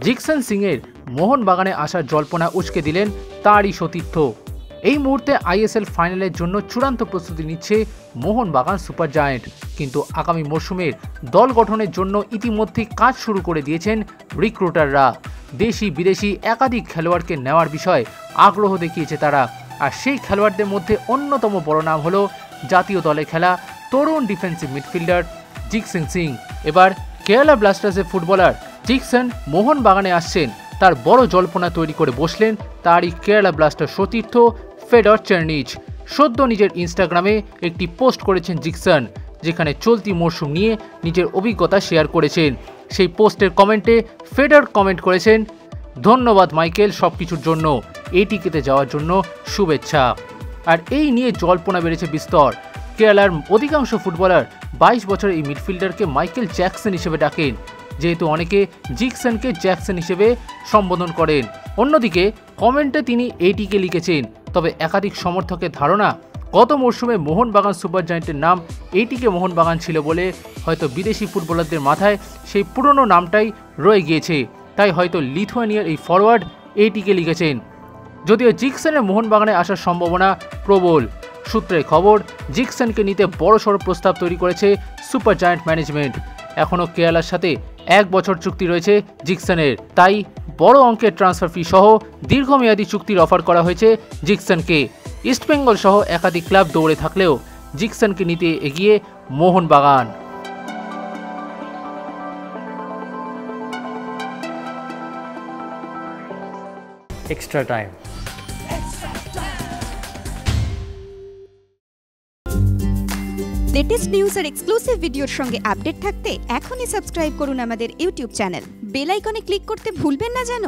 জিকসন সিংয়ের মোহনবাগানে আসার জল্পনা উস্কে দিলেন তাঁরই সতীর্থ। এই মুহূর্তে আইএসএল ফাইনালের জন্য চূড়ান্ত প্রস্তুতি নিচ্ছে মোহনবাগান সুপার জায়ান্ট, কিন্তু আগামী মরশুমের দল গঠনের জন্য ইতিমধ্যেই কাজ শুরু করে দিয়েছেন রিক্রুটাররা। দেশি বিদেশি একাধিক খেলোয়াড়কে নেওয়ার বিষয়ে আগ্রহ দেখিয়েছে তারা। আর সেই খেলোয়াড়দের মধ্যে অন্যতম বড় নাম হলো জাতীয় দলে খেলা তরুণ ডিফেন্সিভ মিডফিল্ডার জিকসন সিং। এবার কেরালা ব্লাস্টার্সের ফুটবলার জিকসন মোহনবাগানে আসছেন, তার বড় জল্পনা তৈরি করে বসলেন তারই কেরালা ব্লাস্টার সতীর্থ ফেডর চেরনিচ। সদ্য নিজের ইনস্টাগ্রামে একটি পোস্ট করেছেন জিকসন, যেখানে চলতি মরশুম নিয়ে নিজের অভিজ্ঞতা শেয়ার করেছেন। সেই পোস্টের কমেন্টে ফেডর কমেন্ট করেছেন, ধন্যবাদ মাইকেল সবকিছুর জন্য, এটিকেতে যাওয়ার জন্য শুভেচ্ছা। আর এই নিয়ে জল্পনা বেড়েছে বিস্তর। কেরালার অধিকাংশ ফুটবলার 22 বছরের এই মিডফিল্ডারকে মাইকেল জ্যাকসন হিসেবে ডাকেন, যেহেতু অনেকে জিকসনকে জ্যাকসন হিসেবে সম্বোধন করেন। অন্যদিকে কমেন্টে তিনি এটিকে লিখেছেন, তবে একাধিক সমর্থকের ধারণা গত মরশুমে মোহনবাগান সুপার জায়ান্টের নাম এটিকে মোহনবাগান ছিল বলে হয়তো বিদেশি ফুটবলারদের মাথায় সেই পুরনো নামটাই রয়ে গিয়েছে, তাই হয়তো লিথুয়ানিয়ার এই ফরওয়ার্ড এটিকে লিখেছেন। যদিও জিকসনের মোহনবাগানে আসার সম্ভাবনা প্রবল। সূত্রের খবর, জিকসনকে নিতে বড়সড় প্রস্তাব তৈরি করেছে সুপার জায়ান্ট ম্যানেজমেন্ট। এখনও কেরালার সাথে 1 বছর চুক্তি রয়েছে জিকসনের, তাই বড় অঙ্কের ট্রান্সফার ফি সহ দীর্ঘমেয়াদী চুক্তির অফার করা হয়েছে জিকসনকে। ইস্টবেঙ্গল সহ একাধিক ক্লাব দৌড়ে থাকলেও জিকসনকে নিতে এগিয়ে Mohun Bagan. Extra time. Latest news আর এক্সক্লুসিভ ভিডিওর সঙ্গে আপডেট থাকতে এখনই সাবস্ক্রাইব করুন আমাদের ইউটিউব চ্যানেল। বেল আইকনে ক্লিক করতে ভুলবেন না যেন।